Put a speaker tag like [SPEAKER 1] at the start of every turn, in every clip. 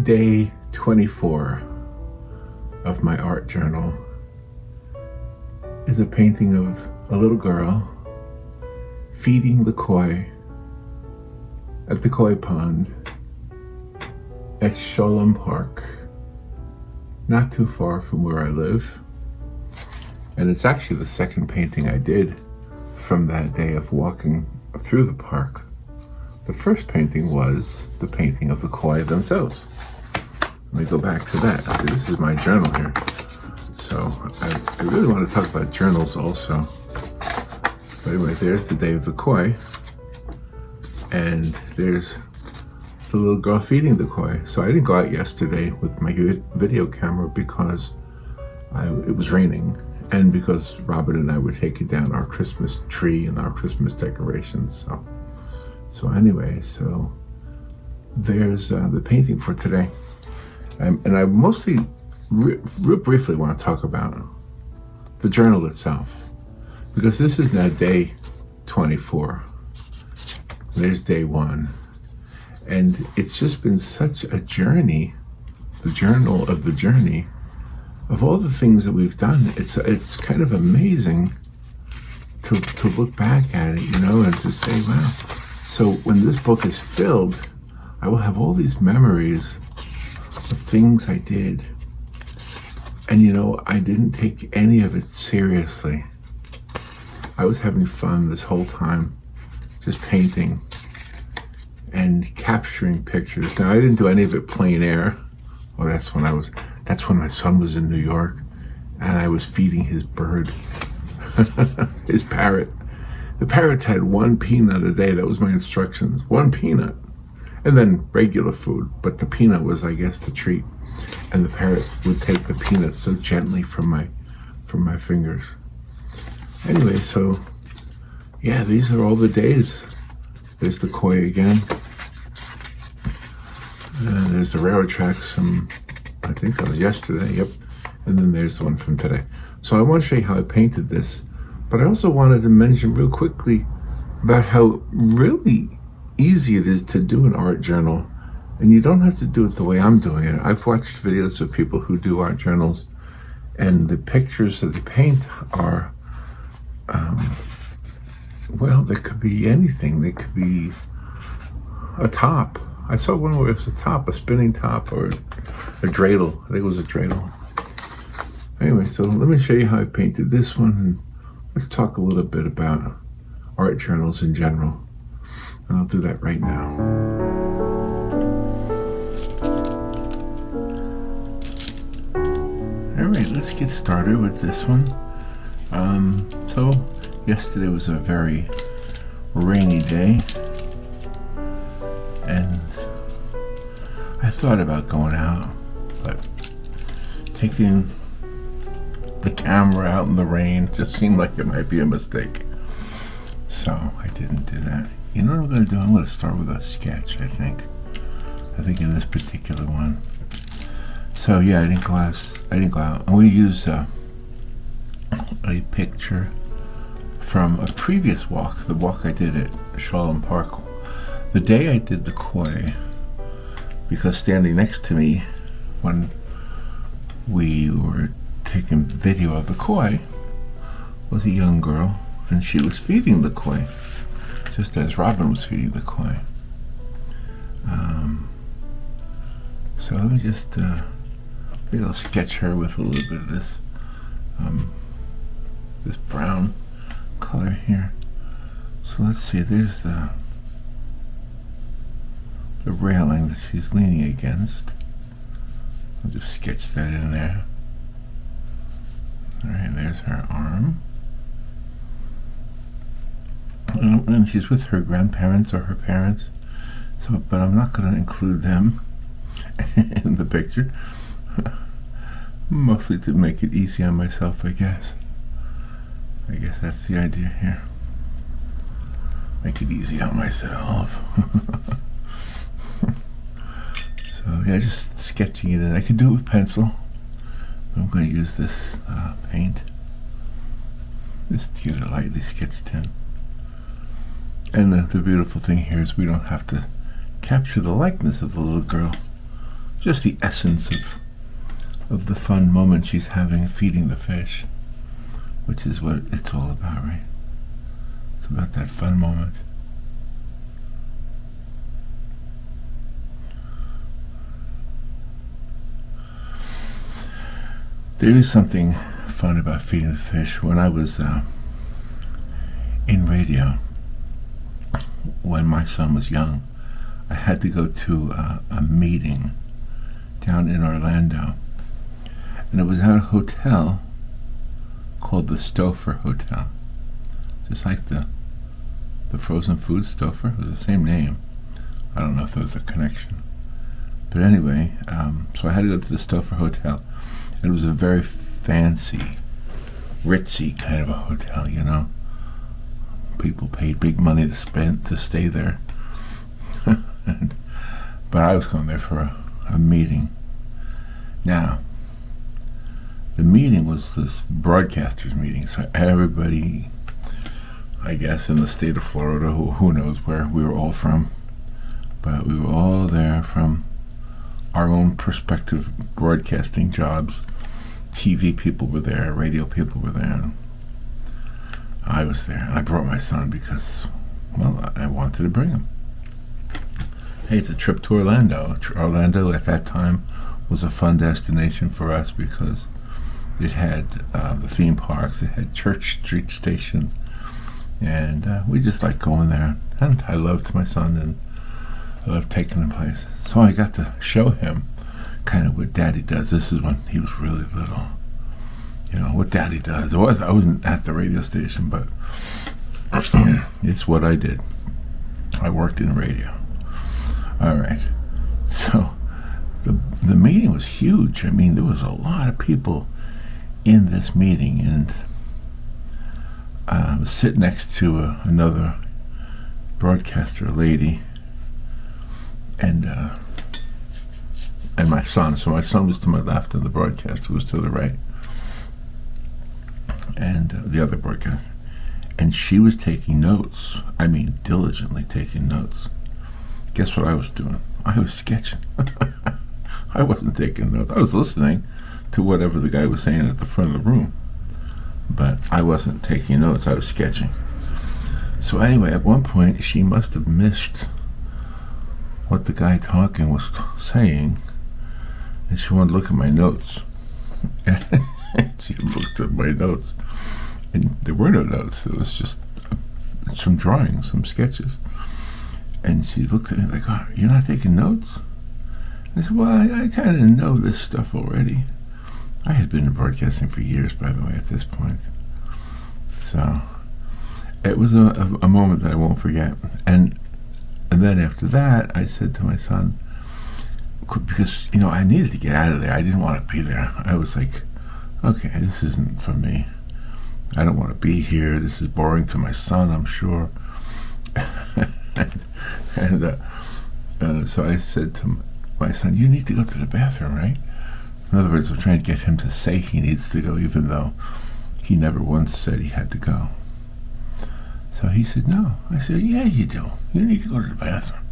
[SPEAKER 1] Day 24 of my art journal is a painting of a little girl feeding the koi at the koi pond at Sholom Park, not too far from where I live. And it's actually the second painting I did from that day of walking through the park. The first painting was the painting of the koi themselves. Let me go back to that. This is my journal here. So I really want to talk about journals also. But anyway, there's the day of the koi. And there's the little girl feeding the koi. So I didn't go out yesterday with my video camera because it was raining. And because Robin and I were taking down our Christmas tree and our Christmas decorations. So anyway, so there's the painting for today. And I mostly, real briefly want to talk about the journal itself, because this is now day 24. There's day 1. And it's just been such a journey, the journal of the journey, of all the things that we've done. It's kind of amazing to look back at it, and to say, wow. So when this book is filled, I will have all these memories of things I did. And I didn't take any of it seriously. I was having fun this whole time, just painting and capturing pictures. Now, I didn't do any of it plein air. Oh, that's when my son was in New York and I was feeding his bird, his parrot. The parrot had 1 peanut a day. That was my instructions. 1 peanut. And then regular food. But the peanut was, I guess, the treat. And the parrot would take the peanut so gently from my fingers. Anyway, so, yeah, these are all the days. There's the koi again. And there's the railroad tracks from, I think that was yesterday, yep. And then there's the one from today. So I want to show you how I painted this. But I also wanted to mention real quickly about how really easy it is to do an art journal. And you don't have to do it the way I'm doing it. I've watched videos of people who do art journals, and the pictures that they paint are, well, they could be anything. They could be a top. I saw one where it was a top, a spinning top, or a dreidel. I think it was a dreidel. Anyway, so let me show you how I painted this one, and let's talk a little bit about art journals in general. And I'll do that right now. All right, let's get started with this one. So yesterday was a very rainy day, and I thought about going out, but taking the camera out in the rain just seemed like it might be a mistake. So I didn't do that. You know what I'm going to do? I'm going to start with a sketch, I think in this particular one. So yeah, I didn't go out. I'm going to use a picture from a previous walk, the walk I did at Sholom Park. The day I did the koi, because standing next to me when we were taking video of the koi was a young girl, and she was feeding the koi, just as Robin was feeding the koi. So let me just maybe I'll sketch her with a little bit of this this brown color here. So let's see, there's the railing that she's leaning against. I'll just sketch that in there. Alright, there's her arm. And she's with her grandparents or her parents. So, but I'm not going to include them in the picture. Mostly to make it easy on myself, I guess. I guess that's the idea here. Make it easy on myself. So yeah, just sketching it in. I could do it with pencil, but I'm going to use this paint. Just to get it lightly sketched in. And the beautiful thing here is we don't have to capture the likeness of the little girl. just the essence of the fun moment she's having feeding the fish, which is what it's all about, right? It's about that fun moment. There is something fun about feeding the fish. When I was in radio, when my son was young, I had to go to a meeting down in Orlando, and it was at a hotel called the Stouffer Hotel, just like the frozen food Stouffer. It was the same name. I don't know if there was a connection, but anyway, so I had to go to the Stouffer Hotel. It was a very fancy, ritzy kind of a hotel, you know. People paid big money to stay there. But I was going there for a meeting. Now, the meeting was this broadcasters meeting, so everybody, I guess, in the state of Florida, who knows where we were all from, but we were all there from our own prospective broadcasting jobs. TV people were there, radio people were there. I was there, and I brought my son because, well, I wanted to bring him. Hey, it's a trip to Orlando. Orlando at that time was a fun destination for us because it had the theme parks, it had Church Street Station, and we just liked going there. And I loved my son, and I loved taking him places. So I got to show him kind of what Daddy does. This is when he was really little. You know, what Daddy does. I wasn't at the radio station, but it's what I did. I worked in radio. All right. So the meeting was huge. I mean, there was a lot of people in this meeting, and I was sitting next to another broadcaster lady, and my son. So my son was to my left, and the broadcaster was to the right, and the other broadcaster. And she was taking notes. I mean, diligently taking notes. Guess what I was doing? I was sketching. I wasn't taking notes. I was listening to whatever the guy was saying at the front of the room, but I wasn't taking notes. I was sketching. So anyway, at one point, she must have missed what the guy talking was saying, and she wanted to look at my notes. And she looked at my notes, and there were no notes. It was just some drawings, some sketches. And she looked at me like, "Oh, you're not taking notes?" I said, "Well, I kind of know this stuff already." I had been in broadcasting for years, by the way, at this point. So it was a moment that I won't forget. And then after that, I said to my son, because, you know, I needed to get out of there. I didn't want to be there. I was like, okay, this isn't for me. I don't want to be here. This is boring to my son, I'm sure. So I said to my son, "You need to go to the bathroom, right?" In other words, I'm trying to get him to say he needs to go, even though he never once said he had to go. So he said, "No." I said, "Yeah, you do. You need to go to the bathroom."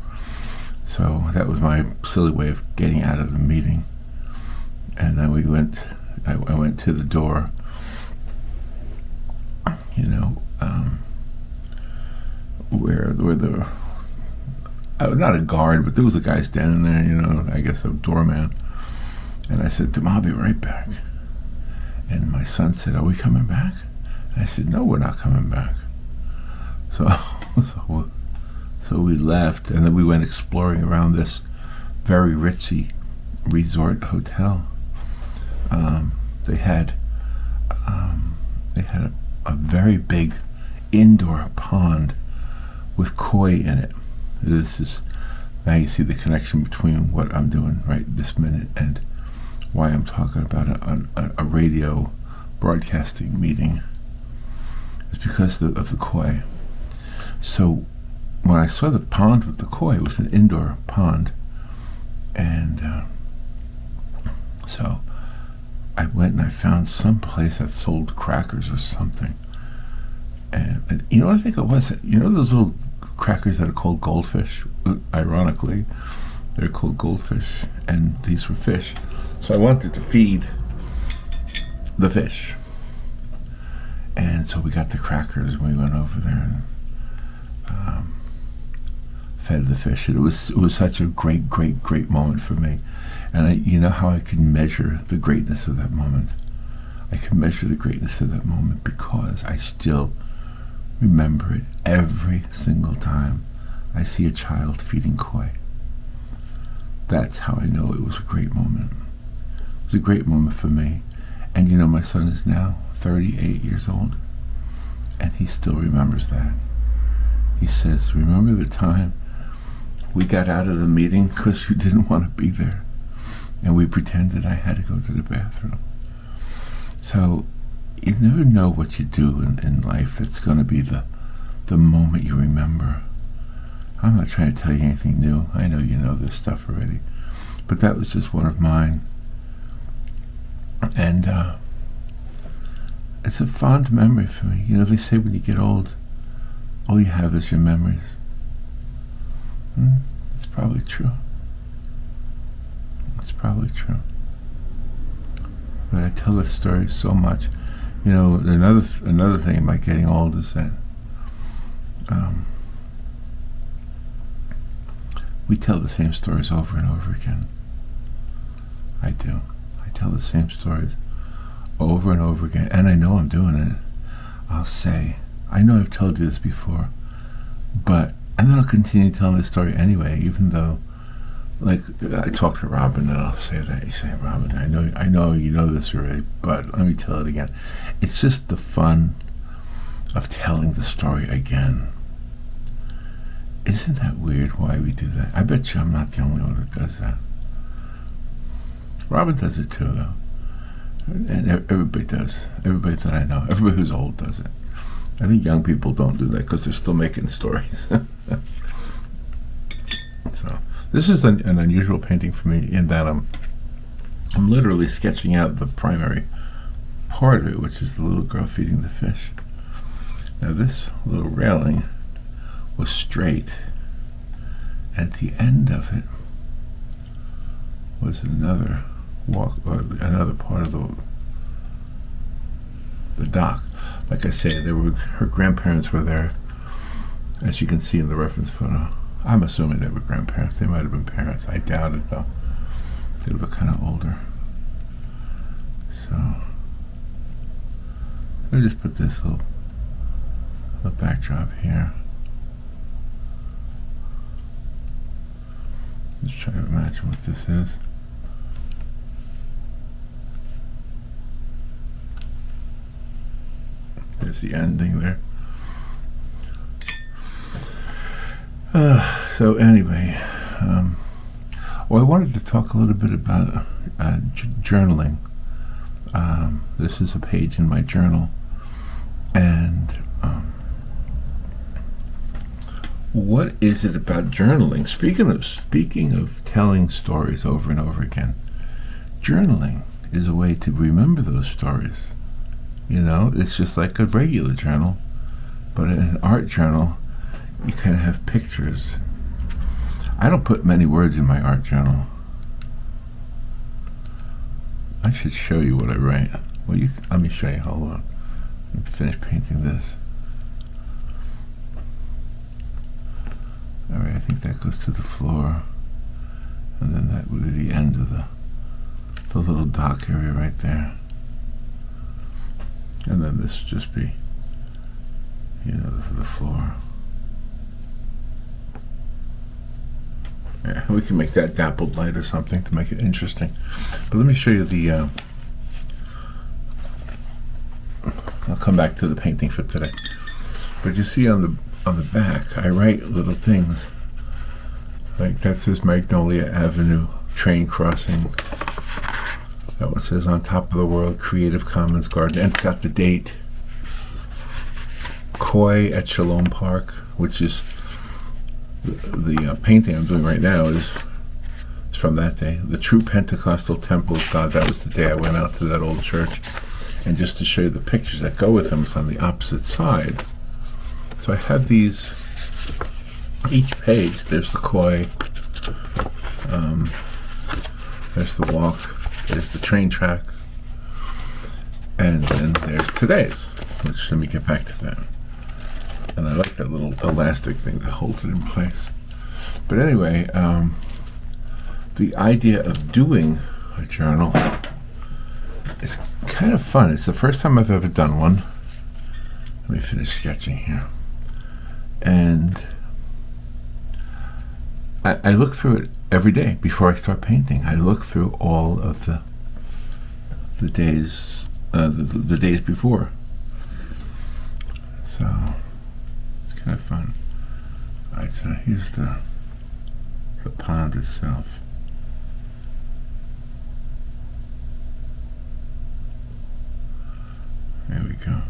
[SPEAKER 1] So that was my silly way of getting out of the meeting. And then I went to the door, you know, where the, not a guard, but there was a guy standing there, you know, I guess a doorman. And I said to him, "I'll be right back." And my son said, "Are we coming back?" And I said, "No, we're not coming back." So we left, and then we went exploring around this very ritzy resort hotel. They had a very big indoor pond with koi in it. This is, now you see the connection between what I'm doing right this minute and why I'm talking about a radio broadcasting meeting. It's because of the koi. So when I saw the pond with the koi, it was an indoor pond, and so I went and I found some place that sold crackers or something. And you know what I think it was? You know those little crackers that are called goldfish? Ironically, They're called goldfish, and these were fish. So I wanted to feed the fish. And so we got the crackers and we went over there and fed the fish. It was such a great moment for me. And you know how I can measure the greatness of that moment? I can measure the greatness of that moment because I still remember it every single time I see a child feeding koi. That's how I know it was a great moment. It was a great moment for me. And you know, my son is now 38 years old, and he still remembers that. He says, remember the time we got out of the meeting because you didn't want to be there, and we pretended I had to go to the bathroom. So you never know what you do in life that's going to be the moment you remember. I'm not trying to tell you anything new. I know you know this stuff already. But that was just one of mine. And it's a fond memory for me. You know, they say when you get old, all you have is your memories. It's probably true. It's probably true. But I tell this story so much. You know, another thing about getting old is that we tell the same stories over and over again. I do. I tell the same stories over and over again, and I know I'm doing it. I'll say, I know I've told you this before, and then I'll continue telling this story anyway, even though, like, I talk to Robin and I'll say that. You say, Robin, I know you know this already, but let me tell it again. It's just the fun of telling the story again. Isn't that weird why we do that? I bet you I'm not the only one who does that. Robin does it too, though. And everybody does. Everybody that I know. Everybody who's old does it. I think young people don't do that because they're still making stories. So this is an unusual painting for me in that I'm literally sketching out the primary part of it, which is the little girl feeding the fish. Now this little railing was straight. At the end of it was another another part of the dock. Like I say, her grandparents were there, as you can see in the reference photo. I'm assuming they were grandparents. They might have been parents. I doubt it, though. They look kind of older. So I'll just put this little backdrop here. Let's try to imagine what this is. There's the ending there. So anyway, I wanted to talk a little bit about journaling. This is a page in my journal, and what is it about journaling? Speaking of telling stories over and over again, journaling is a way to remember those stories. You know, it's just like a regular journal, but in an art journal, you kind of have pictures. I don't put many words in my art journal. I should show you what I write. Well, let me show you. Hold on. Let me finish painting this. All right, I think that goes to the floor, and then that would be the end of the little dock area right there. And then this would just be, you know, the floor. Yeah, we can make that dappled light or something to make it interesting. But let me show you the, I'll come back to the painting for today. But you see on the back, I write little things. Like that says Magnolia Avenue, train crossing. That one says on top of the world, Creative Commons Garden. And it's got the date. Koi at Sholom Park, which is the painting I'm doing right now is from that day. The True Pentecostal Temple of God. That was the day I went out to that old church. And just to show you the pictures that go with them, it's on the opposite side. So I have these, each page, there's the koi, There's the walk, there's the train tracks, and then there's today's, which, let me get back to that. And I like that little elastic thing that holds it in place. But anyway, the idea of doing a journal is kind of fun. It's the first time I've ever done one. Let me finish sketching here. And I look through it every day before I start painting. I look through all of the days, the days before. So it's kind of fun. All right, so here's the pond itself. There we go.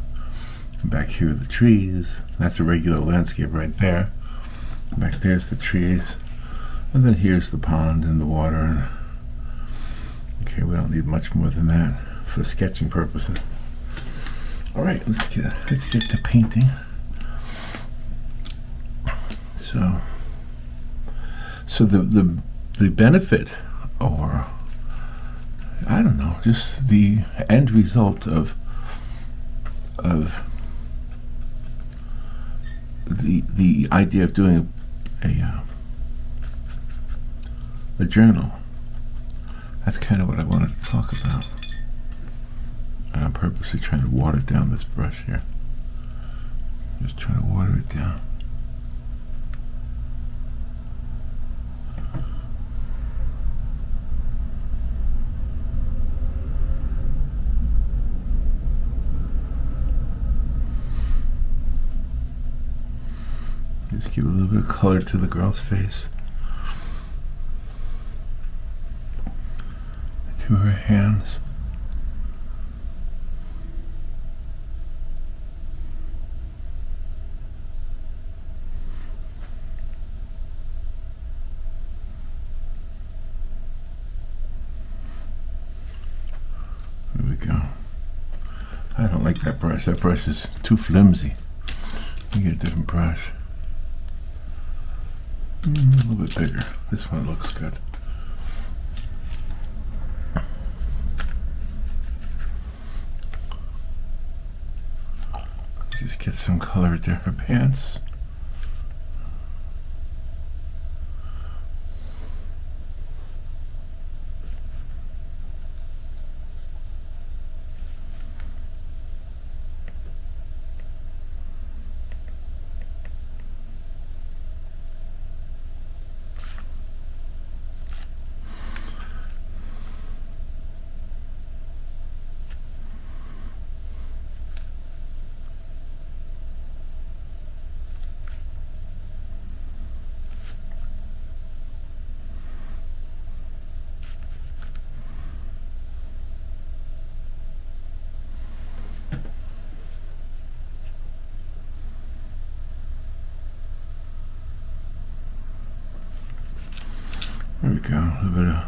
[SPEAKER 1] And back here are the trees. That's a regular landscape right there. Back there's the trees. And then here's the pond and the water. Okay, we don't need much more than that for sketching purposes. All right, let's get to painting. So the benefit, or I don't know, just the end result of the idea of doing a journal. That's kind of what I wanted to talk about. And I'm purposely trying to water down this brush here. Just trying to water it down. Just give a little bit of color to the girl's face. To her hands. There we go. I don't like that brush. That brush is too flimsy. You get a different brush. A little bit bigger. This one looks good. Just get some color to her pants. There we go. A little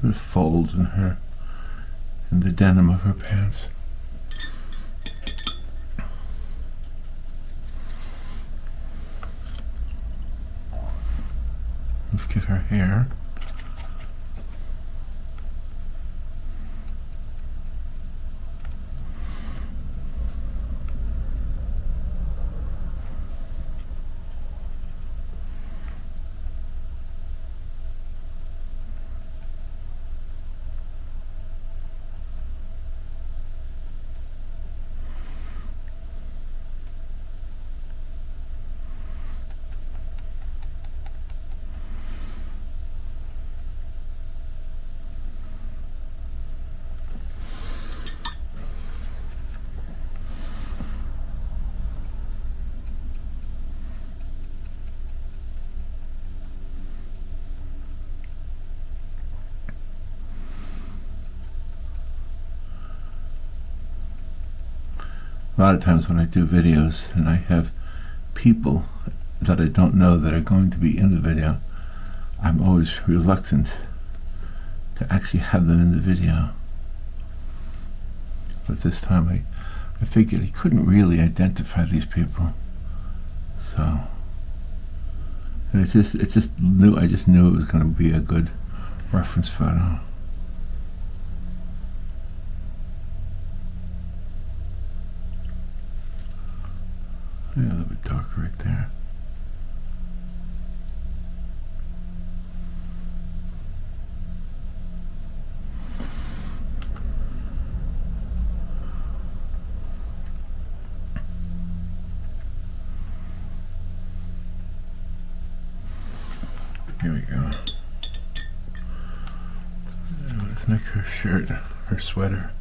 [SPEAKER 1] bit of folds in the denim of her pants. Let's get her hair. A lot of times when I do videos and I have people that I don't know that are going to be in the video, I'm always reluctant to actually have them in the video. But this time I figured he couldn't really identify these people. So And I just knew it was going to be a good reference photo. Yeah, a little bit darker right there. Here we go. Let's make her shirt, her sweater.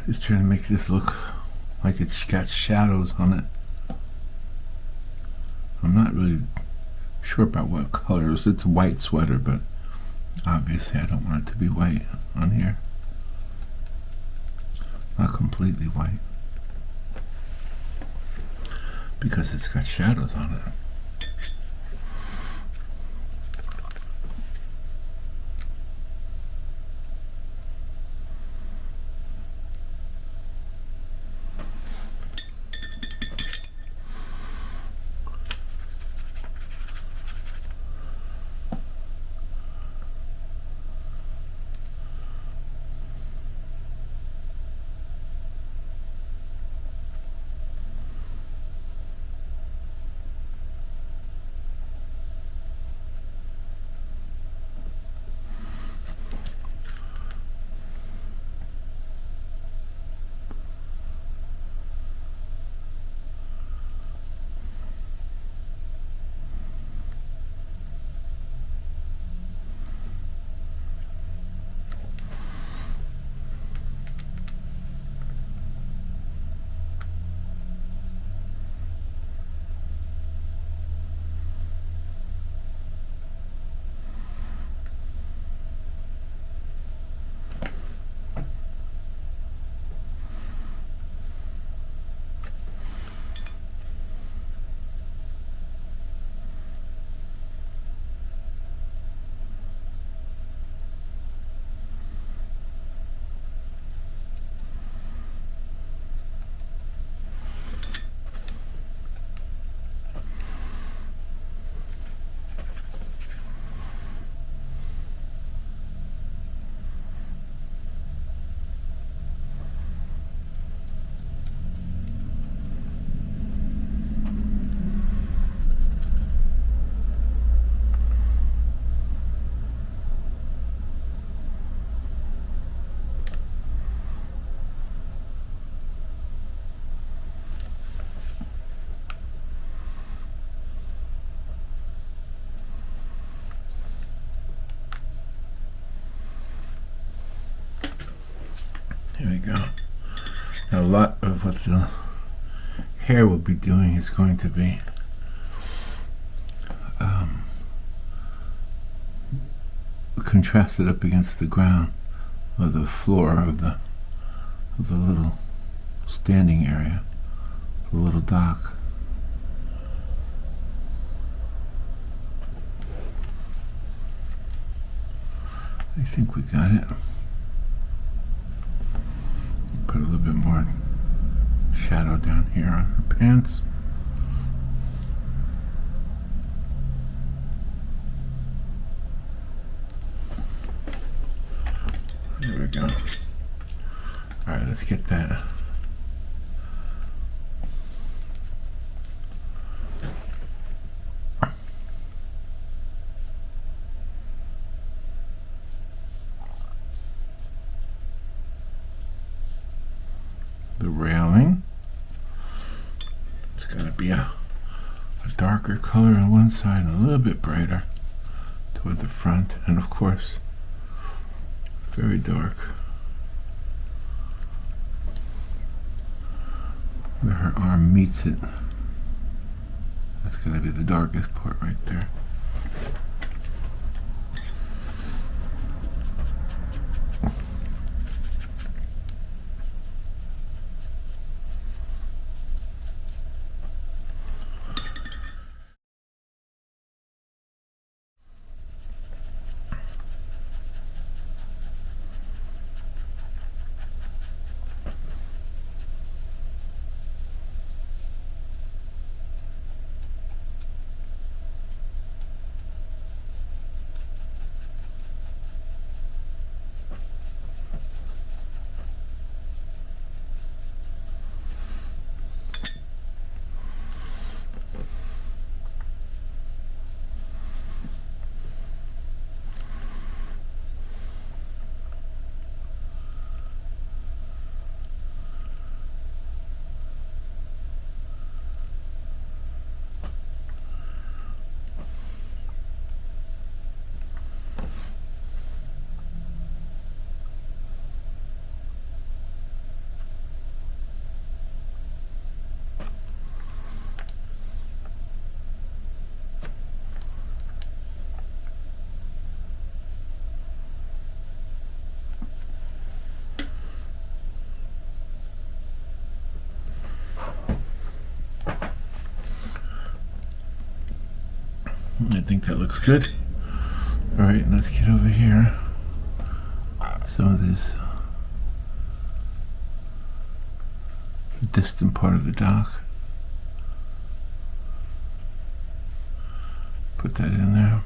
[SPEAKER 1] Just trying to make this look like it's got shadows on it. I'm not really sure about what colors. It's a white sweater, but obviously I don't want it to be white on here. Not completely white, because it's got shadows on it. go. Now, a lot of what the hair will be doing is going to be contrasted up against the ground or the floor of the little standing area, the little dock. I think we got it. Put a little bit more shadow down here on her pants. There we go. Alright, let's get that. The railing. It's going to be a darker color on one side and a little bit brighter toward the front, and of course very dark where her arm meets it. That's going to be the darkest part right there. I think that looks good. Alright, let's get over here. Some of this distant part of the dock. Put that in there.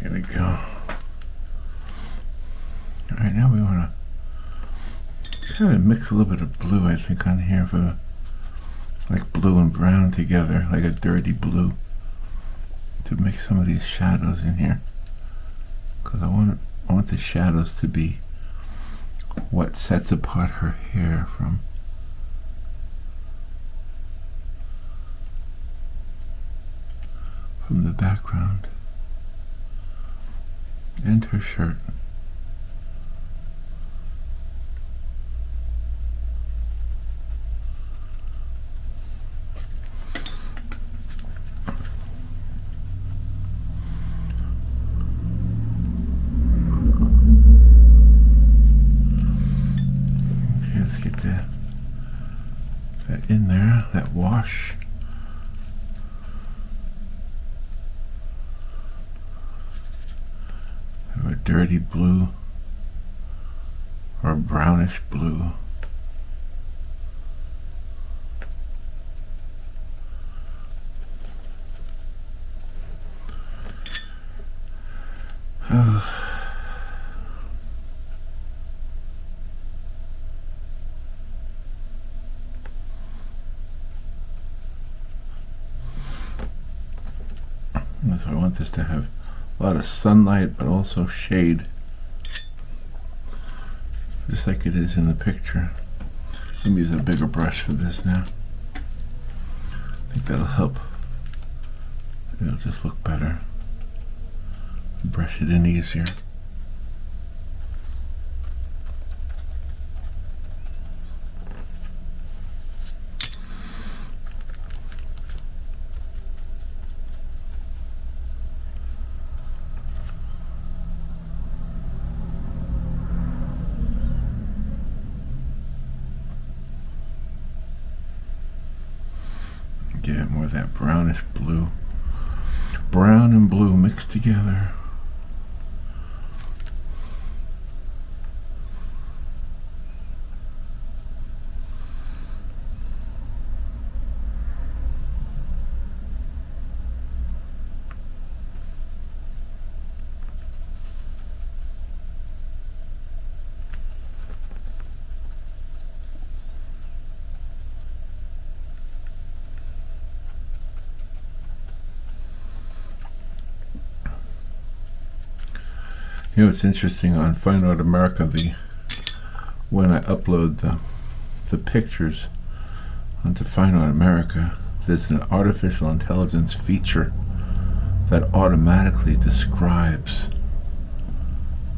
[SPEAKER 1] There we go. Alright, now we want to kind of mix a little bit of blue, I think, on here for the, like blue and brown together, like a dirty blue, to make some of these shadows in here. Because I want the shadows to be what sets apart her hair from the background. And her shirt. in there, that wash. Or a dirty blue, or a brownish blue. So I want this to have a lot of sunlight, but also shade, just like it is in the picture. I'm using a bigger brush for this now. I think that'll help. It'll just look better. Brush it in easier. Get more of that brownish blue. Brown and blue mixed together. You know, it's interesting on Fine Art America, when I upload the pictures onto Fine Art America, there's an artificial intelligence feature that automatically describes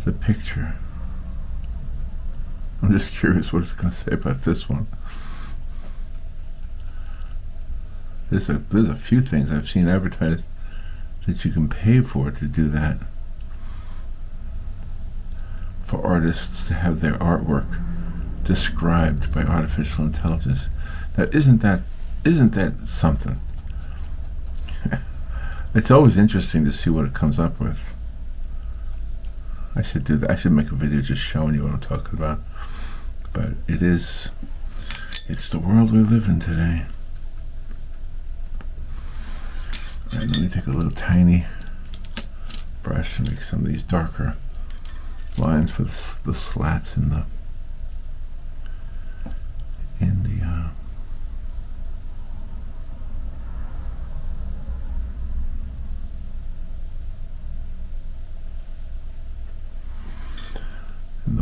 [SPEAKER 1] the picture. I'm just curious what it's going to say about this one. There's a few things I've seen advertised that you can pay for to do that, for artists to have their artwork described by artificial intelligence. Now, isn't that something? It's always interesting to see what it comes up with. I should do that. I should make a video just showing you what I'm talking about. But it's the world we live in today. All right, let me take a little tiny brush and make some of these darker lines for the slats in the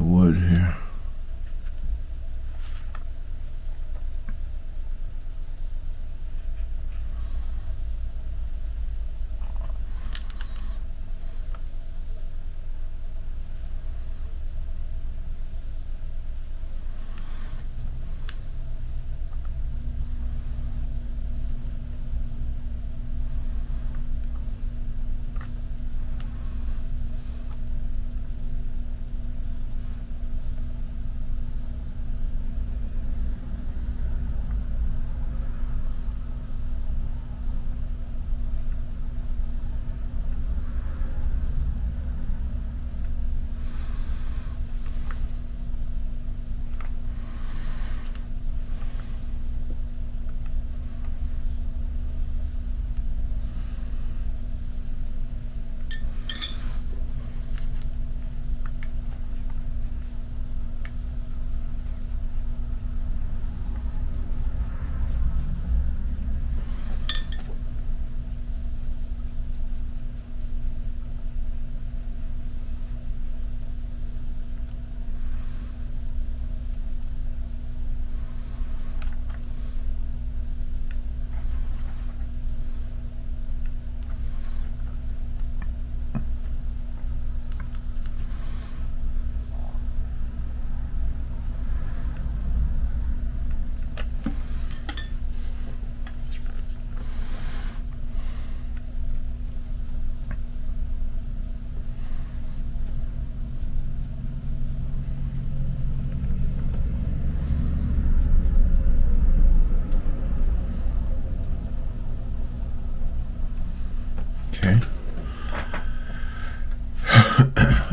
[SPEAKER 1] wood here.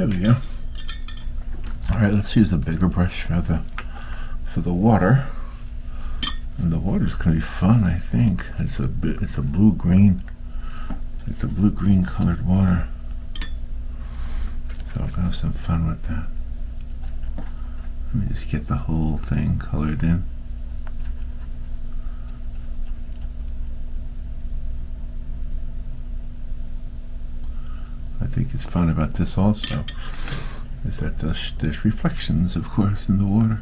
[SPEAKER 1] There we go. All right, let's use a bigger brush for the water. And the water's gonna be fun, I think. It's a blue green. It's a blue green colored water. So I'm gonna have some fun with that. Let me just get the whole thing colored in. I think it's fun about this also is that there's reflections, of course, in the water.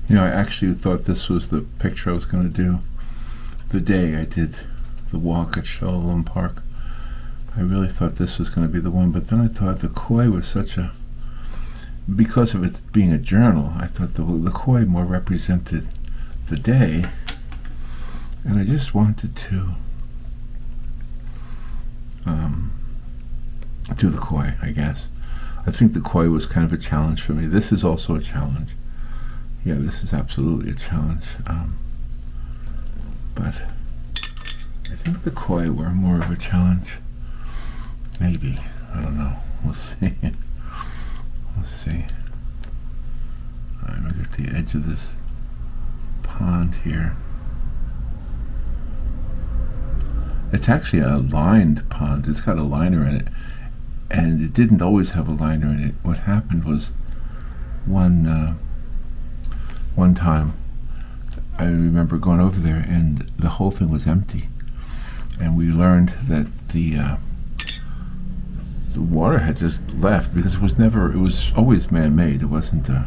[SPEAKER 1] You know, I actually thought this was the picture I was going to do the day I did the walk at Sholom Park. I really thought this was going to be the one, but then I thought the koi was such a, because of it being a journal, I thought the koi more represented the day, and I just wanted to do the koi, I guess. I think the koi was kind of a challenge for me. This is also a challenge. Yeah, this is absolutely a challenge. But I think the koi were more of a challenge. Maybe. I don't know. We'll see. We'll see. I'm going to get the edge of this pond here. It's actually a lined pond. It's got a liner in it. And it didn't always have a liner in it. What happened was one time I remember going over there and the whole thing was empty. And we learned that the water had just left because it was always man-made. It wasn't a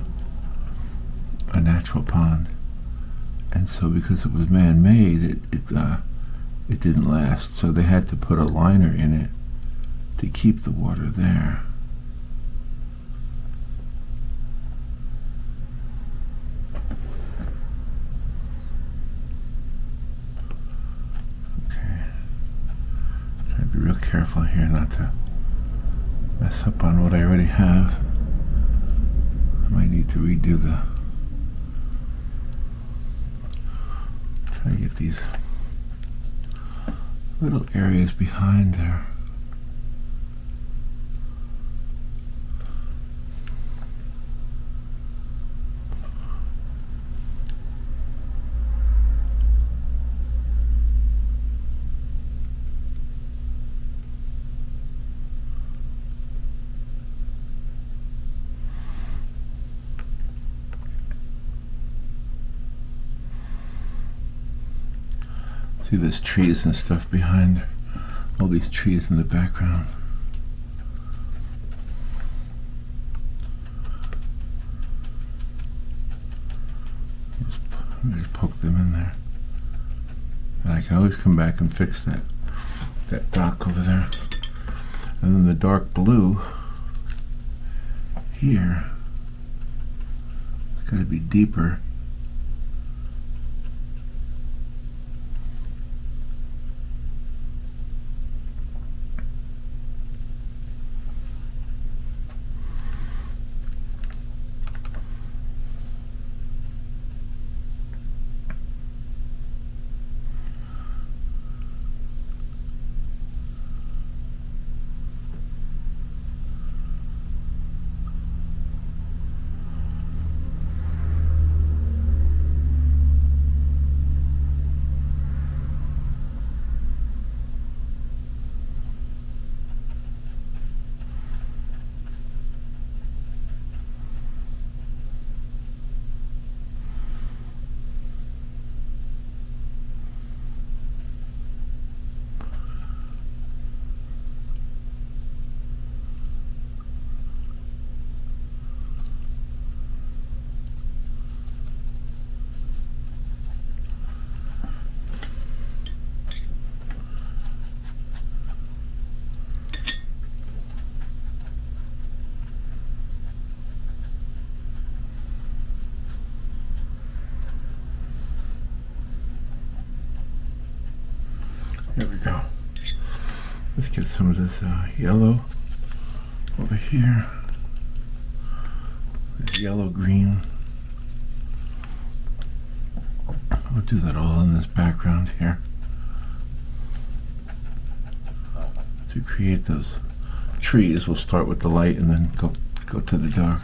[SPEAKER 1] natural pond. And so because it was man-made, it didn't last. So they had to put a liner in it to keep the water there. Okay. Try to be real careful here not to mess up on what I already have. I might need to redo try to get these little areas behind there. See, there's trees and stuff behind, all these trees in the background. Let me just poke them in there. And I can always come back and fix that dock over there. And then the dark blue here, it's got to be deeper. There we go. Let's get some of this yellow over here. This yellow green. We'll do that all in this background here to create those trees. We'll start with the light and then go to the dark.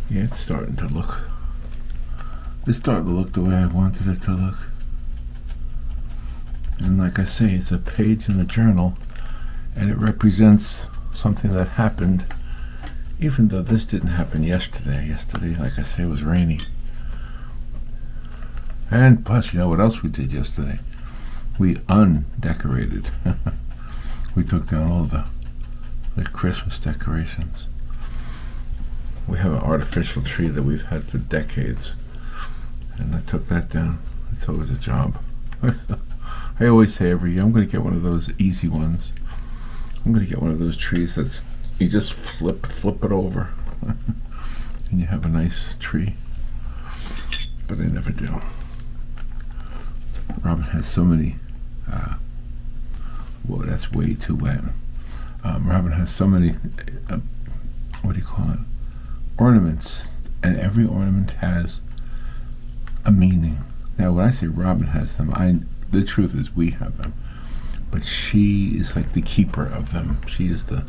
[SPEAKER 1] Yeah, it's starting to look the way I wanted it to look. And like I say, it's a page in the journal, and it represents something that happened, even though this didn't happen yesterday. Yesterday, like I say, was rainy. And plus, you know what else we did yesterday? We undecorated. We took down all the Christmas decorations. We have an artificial tree that we've had for decades, and I took that down. It's always a job. I always say every year, I'm going to get one of those easy ones. I'm going to get one of those trees that's, you just flip it over, and you have a nice tree. But I never do. Robin has so many, well, that's way too wet. Robin has so many, what do you call it? Ornaments, and every ornament has a meaning. Now, when I say Robin has them, the truth is we have them, but she is like the keeper of them. She is the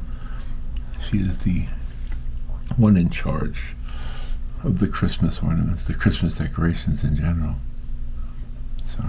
[SPEAKER 1] one in charge of the Christmas ornaments, the Christmas decorations in general. So.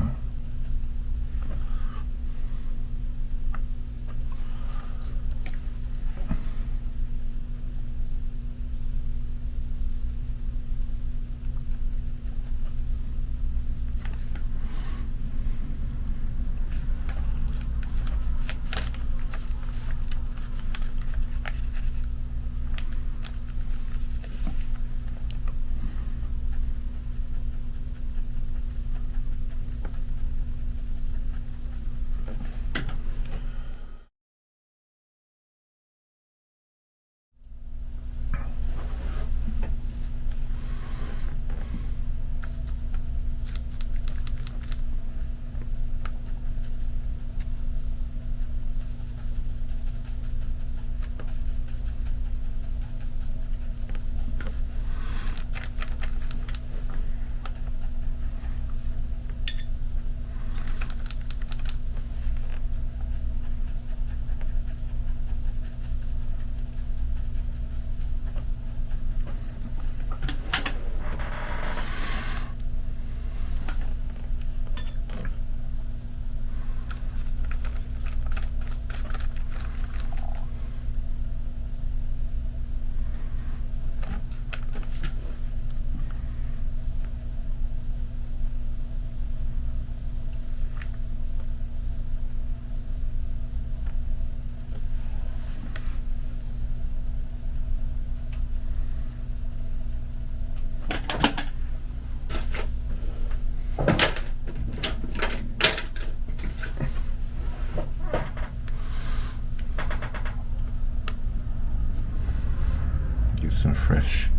[SPEAKER 1] fresh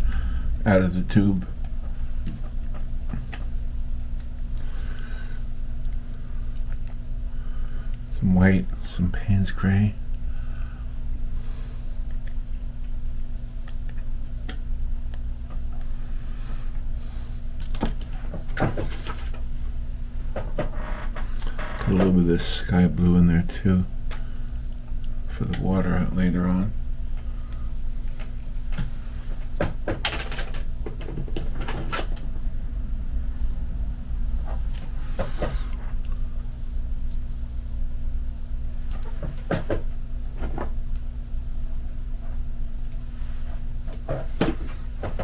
[SPEAKER 1] out of the tube. Some white, some Payne's gray. A little bit of this sky blue in there too for the water out later on.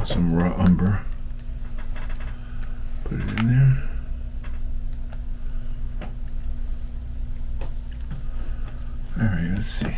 [SPEAKER 1] Some raw umber. Put it in there. Alright, let's see.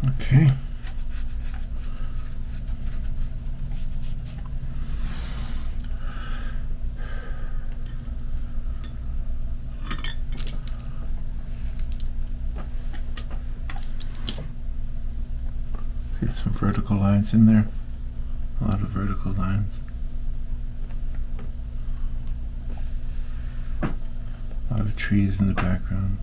[SPEAKER 1] Okay. See some vertical lines in there. A lot of vertical lines. A lot of trees in the background.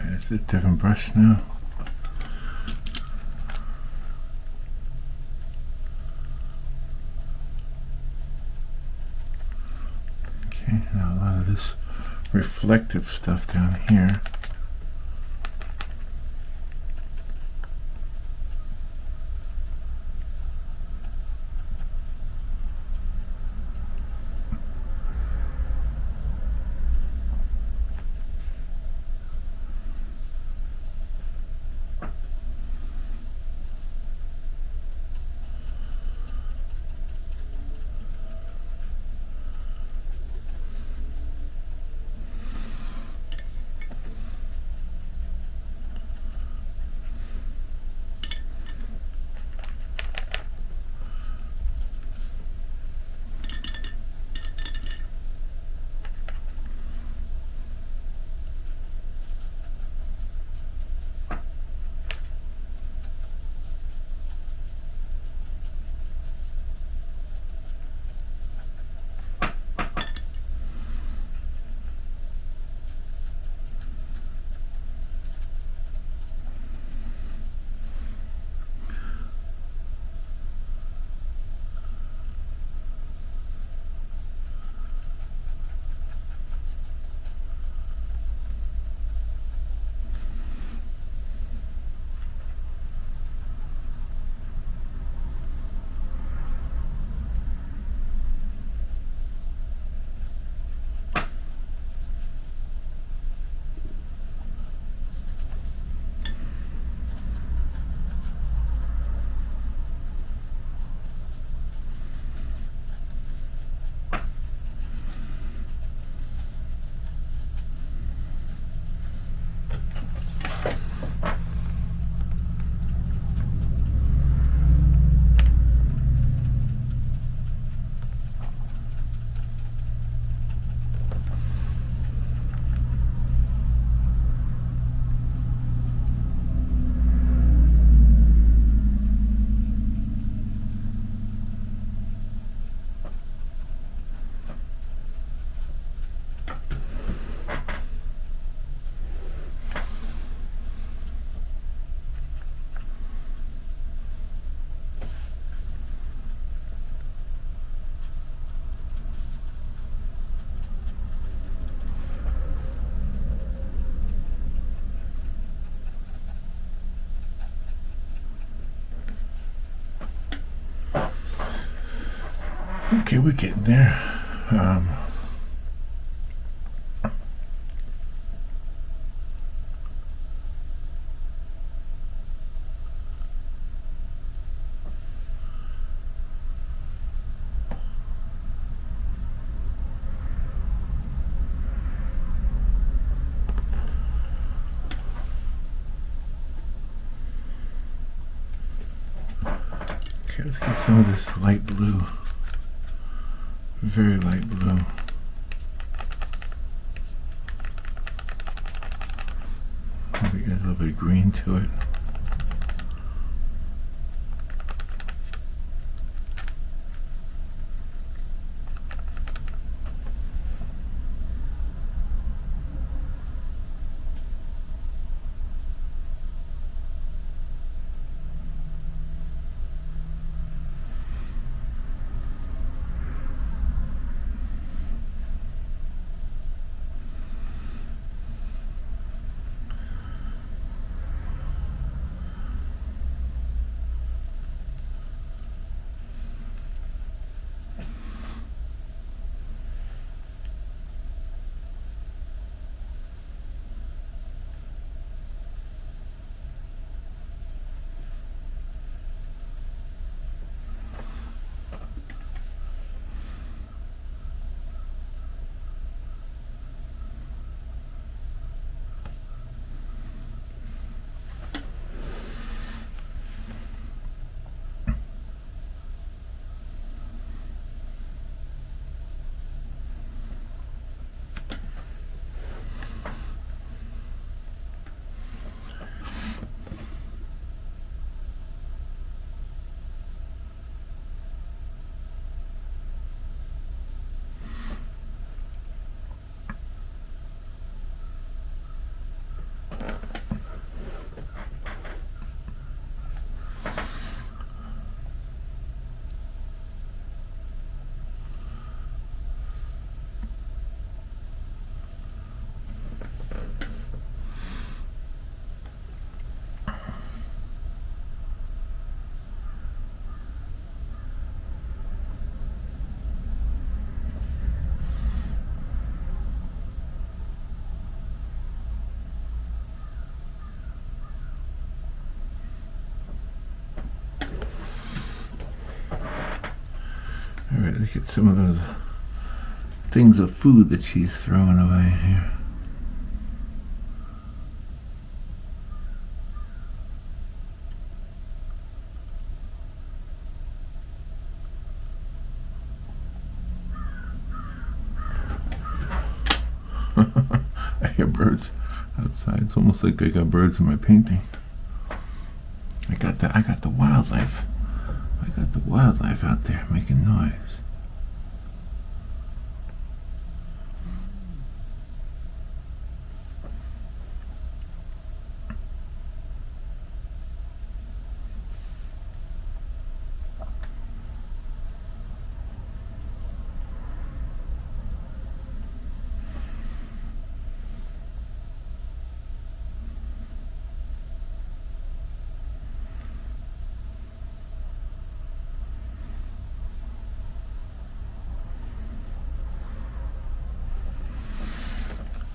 [SPEAKER 1] It's a different brush now. Okay, now a lot of this reflective stuff down here. Okay, we're getting there. Okay, let's get some of this light blue. Very light blue. Maybe get a little bit of green to it. to get some of those things of food that she's throwing away here. I hear birds outside. It's almost like I got birds in my painting. I got the wildlife. I got the wildlife out there making noise.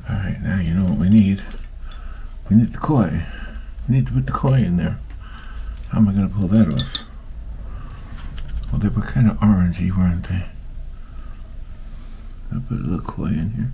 [SPEAKER 1] Alright, now you know what we need. We need the koi. We need to put the koi in there. How am I going to pull that off? Well, they were kind of orangey, weren't they? I'll put a little koi in here.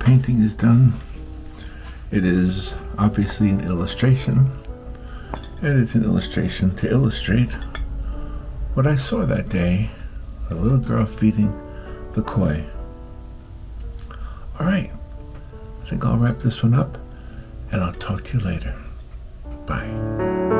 [SPEAKER 1] painting is done. It is obviously an illustration, and it's an illustration to illustrate what I saw that day, a little girl feeding the koi. All right, I think I'll wrap this one up, and I'll talk to you later. Bye.